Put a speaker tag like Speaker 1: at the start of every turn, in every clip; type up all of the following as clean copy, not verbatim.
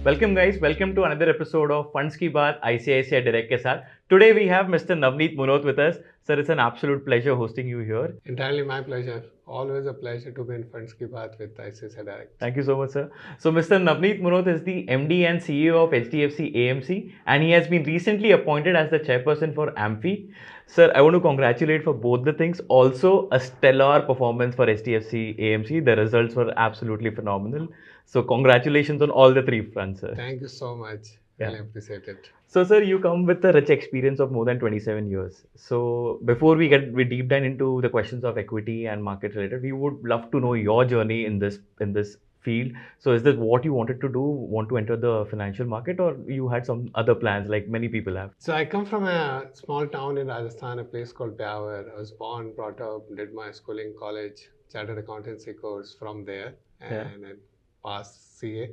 Speaker 1: Welcome guys, welcome to another episode of Funds Ki Baat ICICI Direct के साथ. Today we have Mr. Navneet Munot with us. Sir, it's an absolute pleasure hosting you here.
Speaker 2: Entirely my pleasure. Always a pleasure to be in Funds Ki Baat with ICICI Direct.
Speaker 1: Thank you so much, sir. So, Mr. Navneet Munot is the MD and CEO of HDFC AMC, and he has been recently appointed as the chairperson for AMFI. Sir, I want to congratulate for both the things. Also, a stellar performance for HDFC AMC. The results were absolutely phenomenal. So, congratulations on all the three fronts, sir.
Speaker 2: Thank you so much. Really appreciate it.
Speaker 1: So, sir, you come with a rich experience of more than 27 years. So, before we deep dive into the questions of equity and market related, we would love to know your journey in this field. So, is this what you wanted to do? Want to enter the financial market, or you had some other plans like many people have?
Speaker 2: So I come from a small town in Rajasthan, a place called Pyavar. I was born, brought up, did my schooling, college, chartered accountancy course from there, and I passed CA.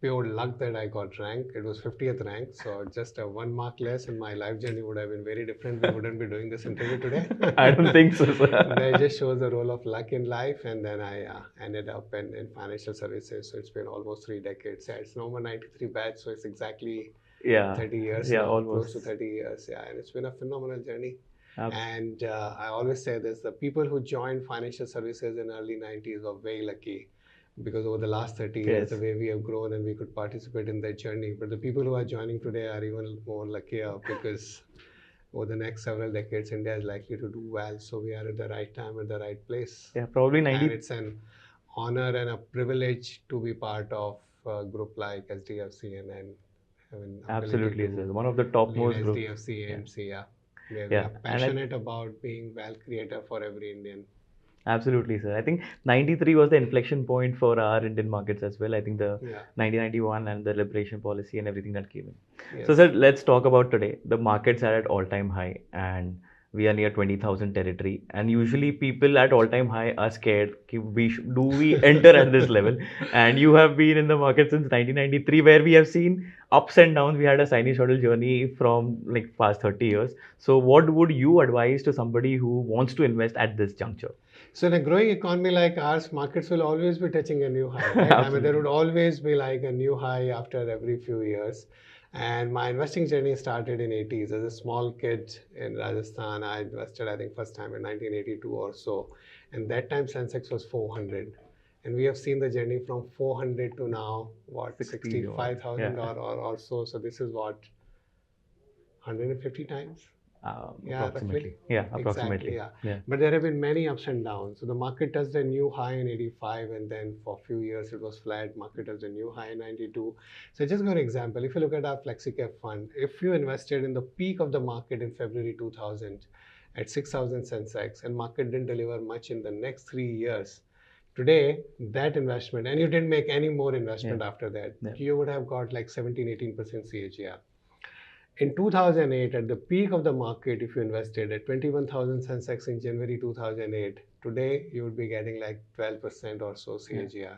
Speaker 2: Pure luck that I got ranked. It was 50th rank, so just a 1 mark less, and my life journey would have been very different. We wouldn't be doing this interview today.
Speaker 1: I don't think so, sir.
Speaker 2: That just shows the role of luck in life, and then I ended up in financial services. So it's been almost 3 decades. Yeah, it's number 93 batch, so it's exactly 30 years.
Speaker 1: Yeah,
Speaker 2: now,
Speaker 1: almost
Speaker 2: close to 30 years. Yeah, and it's been a phenomenal journey.
Speaker 1: Absolutely.
Speaker 2: And I always say this: the people who joined financial services in early 90s were very lucky, because over the last 30 years, the way we have grown and we could participate in that journey. But the people who are joining today are even more luckier, because over the next several decades, India is likely to do well. So we are at the right time, at the right place.
Speaker 1: Yeah, probably 90.
Speaker 2: And it's an honor and a privilege to be part of a group like HDFC and having
Speaker 1: Absolutely, sir. One of the topmost groups.
Speaker 2: HDFC AMC, yeah. We are passionate about being wealth creator for every Indian.
Speaker 1: Absolutely, sir. I think 93 was the inflection point for our Indian markets as well. I think the 1991 and the liberation policy and everything that came in.
Speaker 2: Yes.
Speaker 1: So, sir, let's talk about today. The markets are at all-time high and we are near 20,000 territory. And usually people at all-time high are scared. Do we enter at this level? And you have been in the market since 1993, where we have seen ups and downs. We had a sinusoidal journey from like past 30 years. So what would you advise to somebody who wants to invest at this juncture?
Speaker 2: So in a growing economy like ours, markets will always be touching a new high, right? I mean, there would always be like a new high after every few years. And my investing journey started in 80s. As a small kid in Rajasthan, I invested, I think, first time in 1982 or so. And that time Sensex was 400. And we have seen the journey from 400 to now, what, 65,000 or so. So this is what, 150 times?
Speaker 1: Approximately. Yeah, approximately.
Speaker 2: Exactly, yeah. But there have been many ups and downs. So the market touched a new high in 85, and then for a few years it was flat. Market touched a new high in 92. So just got an example. If you look at our FlexiCap fund, if you invested in the peak of the market in February 2000 at 6,000 Sensex, and market didn't deliver much in the next 3 years, today that investment, and you didn't make any more investment after that, you would have got like 17-18% CAGR. In 2008, at the peak of the market, if you invested at 21,000 Sensex in January 2008, today you would be getting like 12% or so CAGR.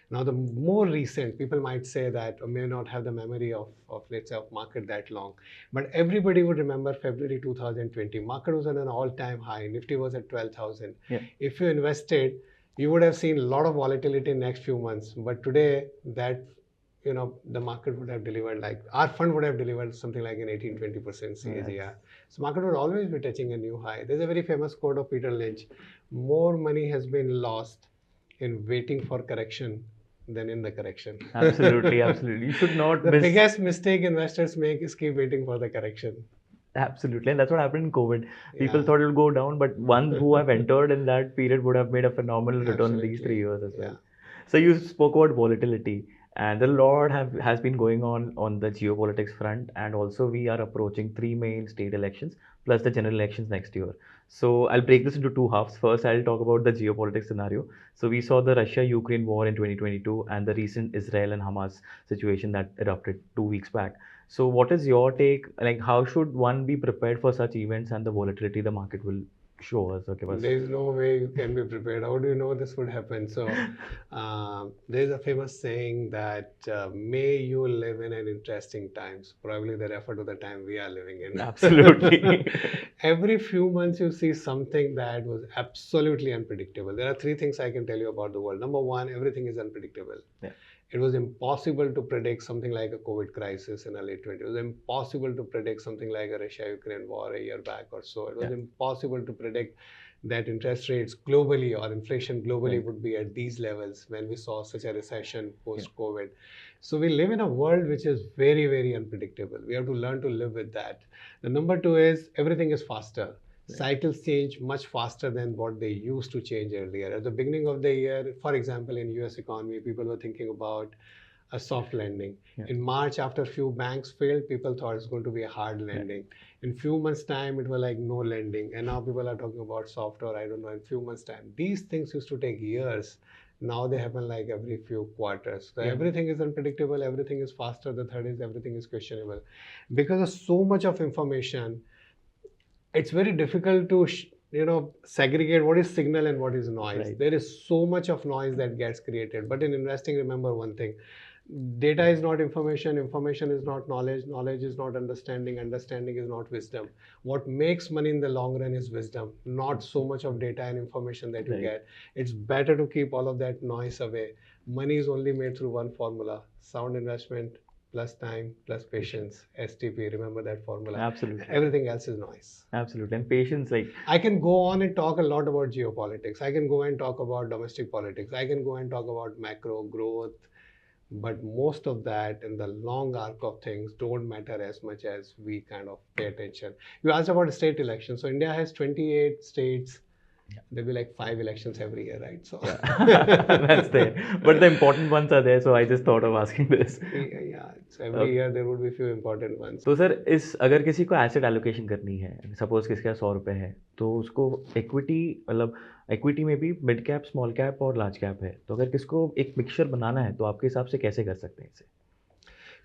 Speaker 2: Now, the more recent, people might say that, or may not have the memory of let's say, of market that long, but everybody would remember February 2020. Market was at an all-time high. Nifty was at 12,000. If you invested, you would have seen a lot of volatility in the next few months. But today, that the market would have delivered, like our fund would have delivered something like an 18-20% CAGR. So market would always be touching a new high. There's a very famous quote of Peter Lynch: more money has been lost in waiting for correction than in the correction.
Speaker 1: Absolutely, absolutely. You should not
Speaker 2: The biggest mistake investors make is keep waiting for the correction.
Speaker 1: Absolutely, and that's what happened in COVID. People thought it would go down, but ones who have entered in that period would have made a phenomenal return in these 3 years as well. So you spoke about volatility. And a lot has been going on the geopolitics front, and also we are approaching 3 main state elections plus the general elections next year. So I'll break this into 2 halves. First, I'll talk about the geopolitics scenario. So we saw the Russia-Ukraine war in 2022 and the recent Israel and Hamas situation that erupted 2 weeks back. So what is your take? Like, how should one be prepared for such events and the volatility the market will show us. Okay, बस.
Speaker 2: There is no way you can be prepared. How do you know this would happen? So there is a famous saying that may you live in an interesting times. Probably they refer to the time we are living in.
Speaker 1: Absolutely.
Speaker 2: Every few months you see something that was absolutely unpredictable. There are three things I can tell you about the world. Number one, everything is unpredictable.
Speaker 1: Yeah.
Speaker 2: It was impossible to predict something like a COVID crisis in the late 20s. It was impossible to predict something like a Russia-Ukraine war a year back or so. It was impossible to predict that interest rates globally or inflation globally would be at these levels when we saw such a recession post-COVID. So we live in a world which is very, very unpredictable. We have to learn to live with that. The number two is everything is faster. Cycles change much faster than what they used to change earlier. At the beginning of the year, for example, in US economy, people were thinking about a soft landing. In March, after a few banks failed, people thought it's going to be a hard landing. In few months' time, it was like no landing. And now people are talking about soft or I don't know, in few months' time. These things used to take years. Now they happen like every few quarters. So everything is unpredictable, everything is faster. The third is everything is questionable. Because of so much of information, it's very difficult to segregate what is signal and what is noise.
Speaker 1: Right.
Speaker 2: There is so much of noise that gets created. But in investing, remember one thing: data is not information, information is not knowledge, knowledge is not understanding, understanding is not wisdom. What makes money in the long run is wisdom, not so much of data and information that you get. It's better to keep all of that noise away. Money is only made through one formula: sound investment plus time plus patience, STP. Remember that formula.
Speaker 1: Absolutely.
Speaker 2: Everything else is noise.
Speaker 1: Absolutely. And patience, like,
Speaker 2: I can go on and talk a lot about geopolitics. I can go and talk about domestic politics. I can go and talk about macro growth. But most of that in the long arc of things don't matter as much as we kind of pay attention. You asked about state elections. So India has 28 states. There'll be like 5 elections every year, right? So
Speaker 1: that's there. But the important ones are there, so I just thought of asking this.
Speaker 2: Yeah, so every year there would be few important ones.
Speaker 1: तो sir इस अगर किसी को asset allocation करनी है, suppose किसके पास 100 रुपये है, तो उसको इक्विटी मतलब इक्विटी में भी मिड कैप, स्मॉल कैप और लार्ज कैप है, तो अगर किसको एक मिक्सचर बनाना है तो आपके हिसाब से कैसे कर सकते हैं इसे?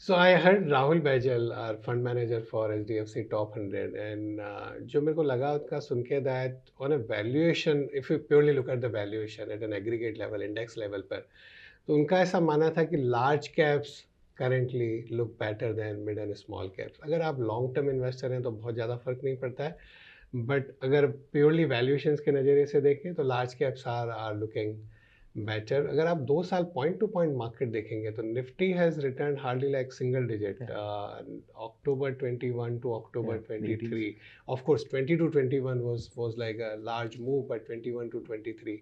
Speaker 2: So I heard Rahul Baijal, our fund manager for HDFC Top 100, and जो मेरे को लगा उसका सुन के that on a valuation, if you purely look at the valuation at an aggregate level, index level पर, तो उनका ऐसा माना था कि large caps currently look better than mid and small caps. अगर आप long term investor हैं तो बहुत ज़्यादा फर्क नहीं पड़ता है, but अगर purely valuations के नज़रिए से देखें तो large caps are looking better. अगर आप 2 साल पॉइंट टू पॉइंट मार्केट देखेंगे तो Nifty has returned hardly like single digit October 21 to October 23. Of course 20 to 21 was like a large move, but 21 to 23.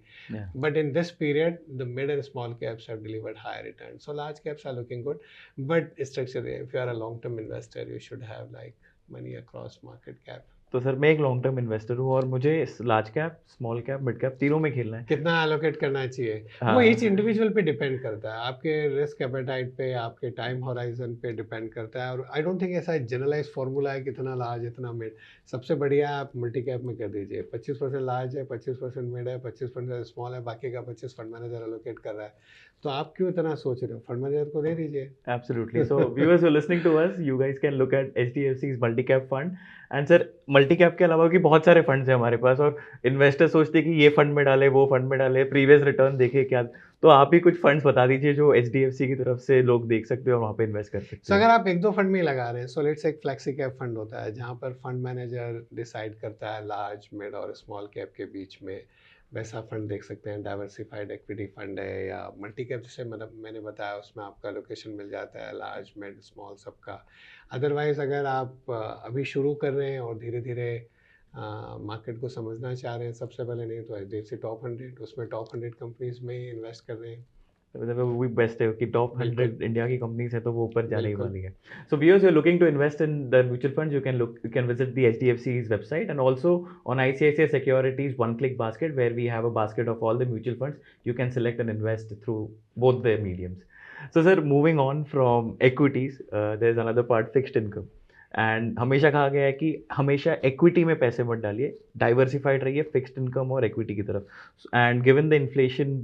Speaker 2: But in this period the mid and small caps have delivered higher returns. So large caps are looking good, but structurally if you are a long term investor you should have like money across market cap.
Speaker 1: तो sir मैं एक long term investor हूँ और मुझे large cap, small cap, mid cap तीनों में खेलना है.
Speaker 2: कितना एलोकेट करना चाहिए वो ईच इंडिविजुअल पे डिपेंड करता है, आपके रिस्क एपेटाइट पे, आपके टाइम होराइजन पे डिपेंड करता है. और आई डोंट थिंक ऐसा जनरलाइज फार्मूला है कितना लार्ज इतना मिड. सबसे बढ़िया आप मल्टी कैप में कर दीजिए. 25% लार्ज है, 25% मिड है, 25% स्मॉल है, बाकी का 25 फंड मैनेजर एलोकेट कर रहा है. तो आप क्यों इतना सोच रहे हो? फंड मैनेजर को दे दीजिए.
Speaker 1: Absolutely. So viewers who are listening to us, you guys can look at HDFC's multi cap fund. And sir multi cap के अलावा भी बहुत सारे फंड्स हैं हमारे पास और इन्वेस्टर सोचते हैं कि ये फंड में डाले, वो फंड में डाले, प्रीवियस रिटर्न देखे क्या. तो आप ही कुछ फंड्स बता दीजिए जो HDFC की तरफ से लोग देख सकते हैं और वहाँ पे इन्वेस्ट कर सकते हैं.
Speaker 2: So, अगर आप एक दो फंड में लगा रहे हैं, सो लेट्स एक फ्लेक्सी कैप फंड होता है जहाँ पर फंड मैनेजर डिसाइड करता है लार्ज, मिड और स्मॉल कैप के बीच में. वैसा फंड देख सकते हैं. डाइवर्सिफाइड एक्विटी फंड है या मल्टी कैप जैसे मतलब मैंने बताया उसमें आपका लोकेशन मिल जाता है लार्ज, मिड, स्मॉल सबका. अदरवाइज अगर आप अभी शुरू कर रहे हैं और धीरे धीरे मार्केट को समझना चाह रहे हैं, सबसे पहले नहीं तो HDFC टॉप 100, उसमें टॉप 100 कंपनीज में ही इन्वेस्ट कर रहे हैं.
Speaker 1: वो भी बेस्ट है कि टॉप 100 इंडिया की कंपनीज है तो वो ऊपर जाने ही वाली है. So viewers, you are looking to invest in the mutual funds, you can visit the HDFC's website and also on ICICI Securities one click basket where we have a basket of all the mutual funds. You can select and invest through both their mediums. So sir, moving on from equities, there's another part, fixed income. And हमेशा कहा गया है कि हमेशा equity में पैसे मत डालिए, डाइवर्सिफाइड रहिए फिक्स्ड इनकम और इक्विटी की तरफ. And given the inflation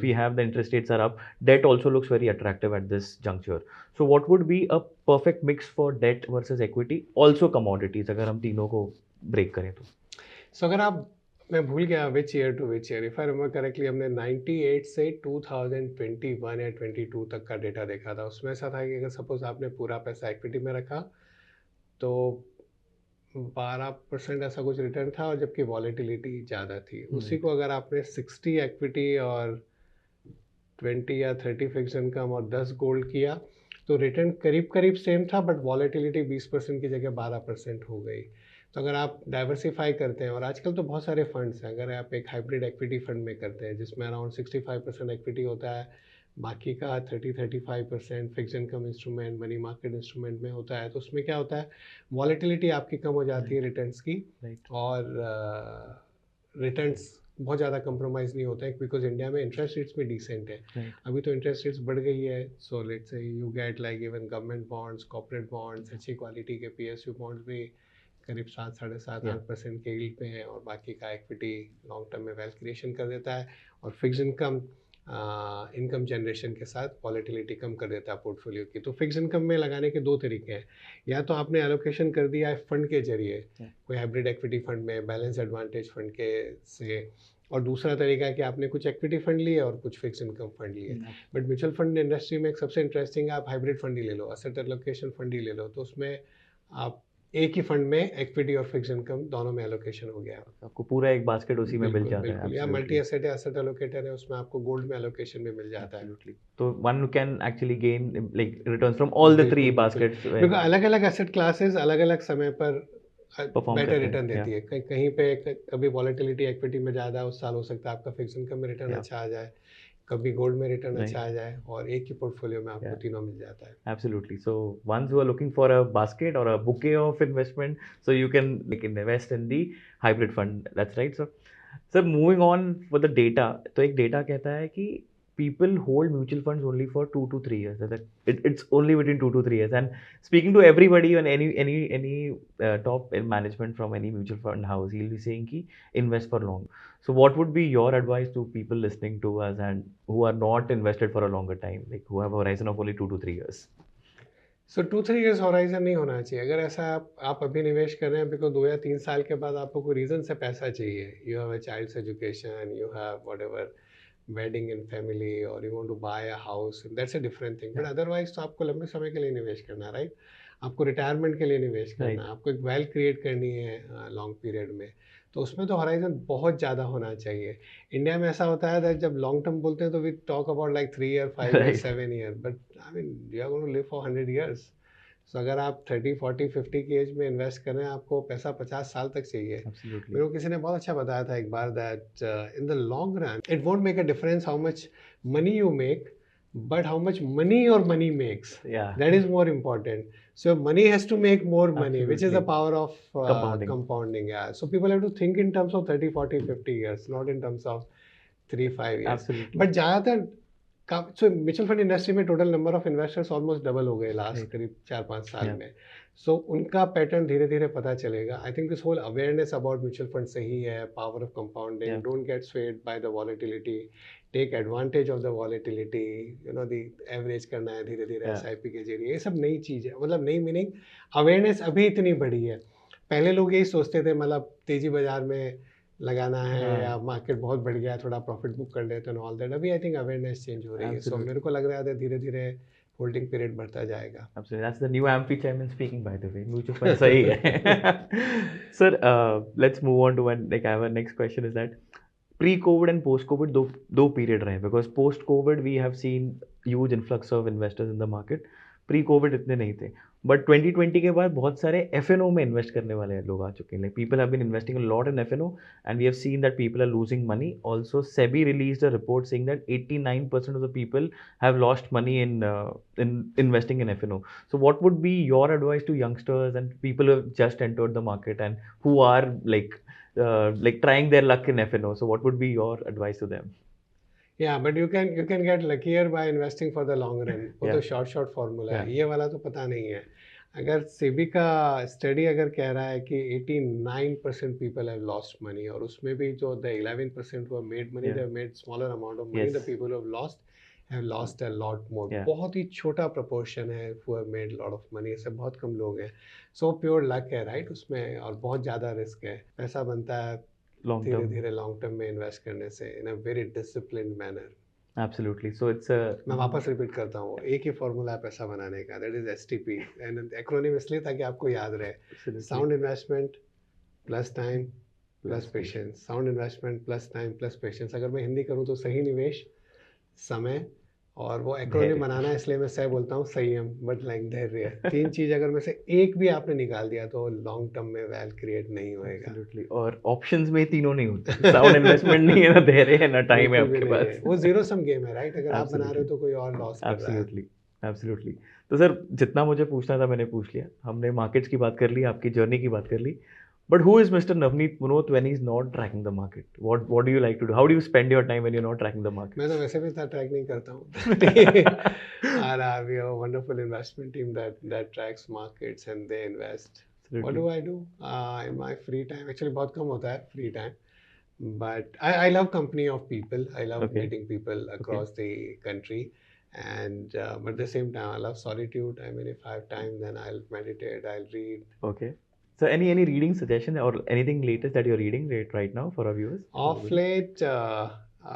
Speaker 1: we have, the interest rates are up, debt also looks very attractive at this juncture. So what would be a perfect mix for debt versus equity, also commodities, अगर हम तीनों को break करें तो?
Speaker 2: सो अगर आप मैं भूल गया which year to which year, if I remember correctly हमने 98 से 2021 या 22 तक का डेटा देखा था। उसमें ऐसा था कि अगर सपोज आपने पूरा पैसा इक्विटी में रखा तो 12% ऐसा कुछ रिटर्न था, और जबकि वॉलेटिलिटी ज़्यादा थी। उसी को अगर आपने 60 इक्विटी और 20 या 30 फिक्स इनकम और 10 गोल्ड किया तो रिटर्न करीब करीब सेम था, बट वॉलेटिलिटी 20% की जगह 12% हो गई। तो अगर आप डाइवर्सिफाई करते हैं, और आजकल तो बहुत सारे फंड्स हैं, अगर आप एक हाइब्रिड इक्विटी फंड में करते हैं जिसमें अराउंड 65% इक्विटी होता है, बाकी का 30-35% fix income instrument, money market instrument में होता है, तो उसमें क्या होता है, वॉलेटिलिटी आपकी कम हो जाती है रिटर्न्स की, और रिटर्न्स बहुत ज़्यादा कंप्रोमाइज़ नहीं होता है, बिकॉज इंडिया में इंटरेस्ट रेट्स भी डिसेंट है। अभी तो इंटरेस्ट रेट्स बढ़ गई है, so let's say you get like even government bonds, corporate bonds, अच्छी क्वालिटी के PSU बॉन्ड्स भी करीब 7-7.5-8% के यील्ड पे हैं, और बाकी का इक्विटी लॉन्ग टर्म में वेल्थ क्रिएशन कर देता है, और फिक्स इनकम इनकम जनरेशन के साथ वॉलेटिलिटी कम कर देता है पोर्टफोलियो की। तो फिक्स इनकम में लगाने के दो तरीके हैं, या तो आपने एलोकेशन कर दिया है फंड के जरिए, कोई हाइब्रिड इक्विटी फंड में, बैलेंस एडवांटेज फंड के से, और दूसरा तरीका है कि आपने कुछ इक्विटी फंड लिए और कुछ फिक्स इनकम फंड लिए। बट म्यूचुअल फंड इंडस्ट्री में एक सबसे इंटरेस्टिंग है, आप हाइब्रिड फंड ही ले लो, एसेट एलोकेशन फंड ही ले लो, तो उसमें आप एक ही फंड में इक्विटी और फिक्स इनकम दोनों में एलोकेशन हो गया,
Speaker 1: आपको पूरा एक बास्केट उसी में मिल जाता है।
Speaker 2: बिल्कुल, या मल्टी एसेट या एसेट एलोकेटर है, उसमें आपको गोल्ड में एलोकेशन भी मिल जाता है।
Speaker 1: तो one can actually gain like returns from all the three baskets,
Speaker 2: because अलग अलग एसेट क्लासेस अलग अलग समय पर बेटर रिटर्न देती है। कहीं पे कभी वॉलेटिलिटी इक्विटी में ज़्यादा उस साल हो सकता है आपका फिक्स इनकम में रिटर्न अच्छा आ जाए, कभी गोल्ड में रिटर्न अच्छा आ जाए, और एक ही पोर्टफोलियो में आपको तीनों मिल जाता है।
Speaker 1: Absolutely. So ones who are looking for a basket or a bouquet of investment, so you can like invest in the hybrid fund. That's right. So, sir, moving on for the data. तो एक data कहता है कि people hold mutual funds only for 2 to 3 years. It's only between 2 to 3 years. And speaking to everybody on any top in management from any mutual fund house, he'll be saying कि invest for long. So what would be your advice to people listening to us and who are not invested for a longer time, like who have a horizon of only 2 to 3 years?
Speaker 2: So 2-3 years horizon नहीं होना चाहिए। अगर ऐसा आप अभी निवेश कर रहे हैं, बिकॉज 2 या 3 साल के बाद आपको कोई रीज़न से पैसा चाहिए, you have a child's education, you have whatever wedding in family, और you want to buy a house, that's a different thing. But otherwise तो आपको लंबे समय के लिए निवेश करना है, राइट? आपको रिटायरमेंट के लिए निवेश करना है, आपको एक वेल्थ क्रिएट करनी है लॉन्ग पीरियड में, तो उसमें तो हॉराइजन बहुत ज़्यादा होना चाहिए। इंडिया में ऐसा होता है that जब लॉन्ग टर्म बोलते हैं तो we talk about like 3 year, 5 year, 7 year, but I mean you are going to live for 100 years. So अगर आप 30-40-50 की एज में इन्वेस्ट कर रहे हैं, आपको पैसा 50 साल तक चाहिए। मेरे को किसी ने बहुत अच्छा बताया था एक बार that in the long run it won't make a difference how much money you make, but how much money your money makes. That is more important. So money has to make more money, which is the power of compounding. Yeah. So people have to think in terms of 30-40-50 years, not in terms of 3-5 years. Absolutely. But ज़्यादातर so mutual fund industry में total number of investors almost double हो गए last करीब 4-5 साल में। सो उनका pattern धीरे धीरे पता चलेगा। I think this whole awareness about mutual fund सही है, power of compounding, don't get swayed by the volatility, take advantage of the volatility, you know the average करना है धीरे धीरे SIP के जरिए। ये सब नई चीज़ है, मतलब नई मीनिंग अवेयरनेस अभी इतनी बड़ी है। पहले लोग यही सोचते थे, मतलब तेजी बाजार में लगाना है, या मार्केट बहुत बढ़ गया, थोड़ा प्रॉफिट बुक कर लेते हैं, ऑल दैट। अभी आई थिंक अवेयरनेस चेंज हो रही है, सो मेरे को लग रहा है धीरे धीरे होल्डिंग पीरियड बढ़ता जाएगा।
Speaker 1: Absolutely, that's the new AMP chairman speaking, by the way. Mutual fund सही है। Sir, let's move on to one. Like, our next question is that pre-COVID and post-COVID दो period रहे, because post-COVID we have seen huge influx of investors in the market. Pre-COVID इतने नहीं थे, but 2020 के बाद बहुत सारे FNO में इन्वेस्ट करने वाले लोग आ चुके हैं. Like people have been investing a lot in FNO, and we have seen that people are losing money. Also, SEBI released a report saying that 89% of the people have lost money in investing in FNO. So, what would be your advice to youngsters and people who have just entered the market and who are like trying their luck in FNO? So, what would be your advice to them?
Speaker 2: Yeah, but you can get luckier by investing for the long run. वो तो short formula है, ये वाला तो पता नहीं है। अगर सेबी का स्टडी अगर कह रहा है कि 89% people have lost money, और उसमें भी जो the 11% who have made money, they have made smaller amount of money. The people who have lost a lot more. बहुत ही छोटा proportion है who have made a lot of money, ऐसे बहुत कम लोग हैं। So pure luck है, right? उसमें और बहुत ज़्यादा रिस्क है, पैसा बनता है
Speaker 1: long
Speaker 2: धीरे
Speaker 1: term.
Speaker 2: धीरे लॉन्ग टर्म में इन्वेस्ट करने से in a very disciplined manner.
Speaker 1: Absolutely. So it's a
Speaker 2: मैं वापस रिपीट करता हूँ, एक ही फॉर्मूला है पैसा बनाने का, that is STP. And acronym इसलिए ताकि आपको याद रहे.
Speaker 1: absolutely
Speaker 2: sound investment plus time plus
Speaker 1: plus
Speaker 2: patience. Sound investment plus time plus patience. अगर मैं हिंदी करूँ तो सही निवेश, समय, और वो एक्रोनिम
Speaker 1: धैर्य.
Speaker 2: बनाना है इसलिए मैं सह बोलता हूँ संयम, बट लाइक धैर्य. तीन चीज अगर में से एक भी आपने निकाल दिया तो लॉन्ग टर्म में वेल्थ क्रिएट नहीं होएगा.
Speaker 1: Absolutely. और ऑप्शंस में तीनों नहीं होते. साउंड इन्वेस्टमेंट नहीं है, ना धैर्य है, ना टाइम है
Speaker 2: बिल्कुल भी
Speaker 1: आपके
Speaker 2: नहीं है.
Speaker 1: पास.
Speaker 2: वो जीरो सम गेम है, राइट? अगर आप बना रहे हो
Speaker 1: Absolutely.
Speaker 2: तो कोई और लॉस कर रहा है.
Speaker 1: Absolutely absolutely. तो सर जितना मुझे पूछना था मैंने पूछ लिया. हमने मार्केट्स की बात कर ली, आपकी जर्नी की बात कर ली. But who is mister Navneet Munot when he is not tracking the market? What do you like to do? How do you spend your time when you are not tracking the market?
Speaker 2: मैं तो वैसे भी इतना track नहीं करता हूँ. And we have a wonderful investment team that tracks markets and they invest. What do I do in my free time? Actually बहुत कम होता है free time, but I love company of people. I love
Speaker 1: Okay.
Speaker 2: meeting people across the country, and but at the same time I love solitude. I mean, if I have time, then I'll meditate, I'll read.
Speaker 1: Okay. So any reading suggestion or anything latest that you're reading right now for our viewers?
Speaker 2: Off late,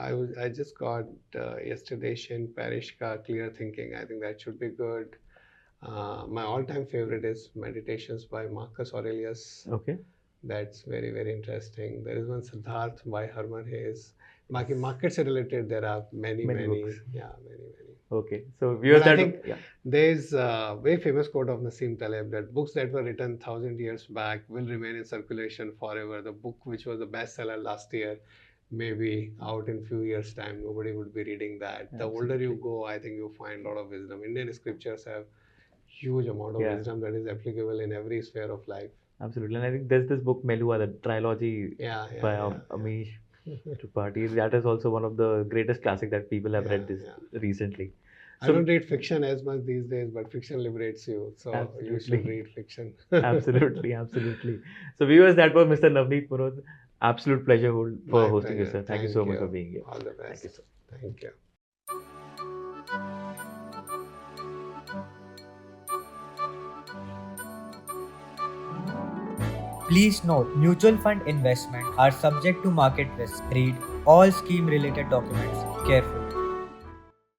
Speaker 2: I just got yesterday Shin Parish ka Clear Thinking. I think that should be good. My all-time favorite is Meditations by Marcus Aurelius.
Speaker 1: Okay.
Speaker 2: That's very, very interesting. There is one Siddharth by Herman Hayes. Market se related, there are many
Speaker 1: books.
Speaker 2: Yeah, many.
Speaker 1: Okay. So viewers,
Speaker 2: But I
Speaker 1: that
Speaker 2: think
Speaker 1: yeah.
Speaker 2: there's a very famous quote of Nassim Taleb that books that were written 1,000 years back will remain in circulation forever. The book which was the bestseller last year, maybe out in few years' time, nobody would be reading that. The older you go, I think you find a lot of wisdom. Indian scriptures have huge amount of
Speaker 1: Yeah.
Speaker 2: wisdom that is applicable in every sphere of life.
Speaker 1: Absolutely. And I think there's this book Melua, the trilogy by Amish Tripathi. That is also one of the greatest classic that people have read recently.
Speaker 2: I don't read fiction as much these days, but fiction liberates you. So you should read fiction.
Speaker 1: Absolutely. So viewers, that was Mr. Navneet Munot. Absolute pleasure for hosting you, sir. Thank you so much for being here.
Speaker 2: All the best.
Speaker 1: Thank you, sir.
Speaker 2: Thank you.
Speaker 3: Please note, mutual fund investment are subject to market risk. Read all scheme related documents carefully.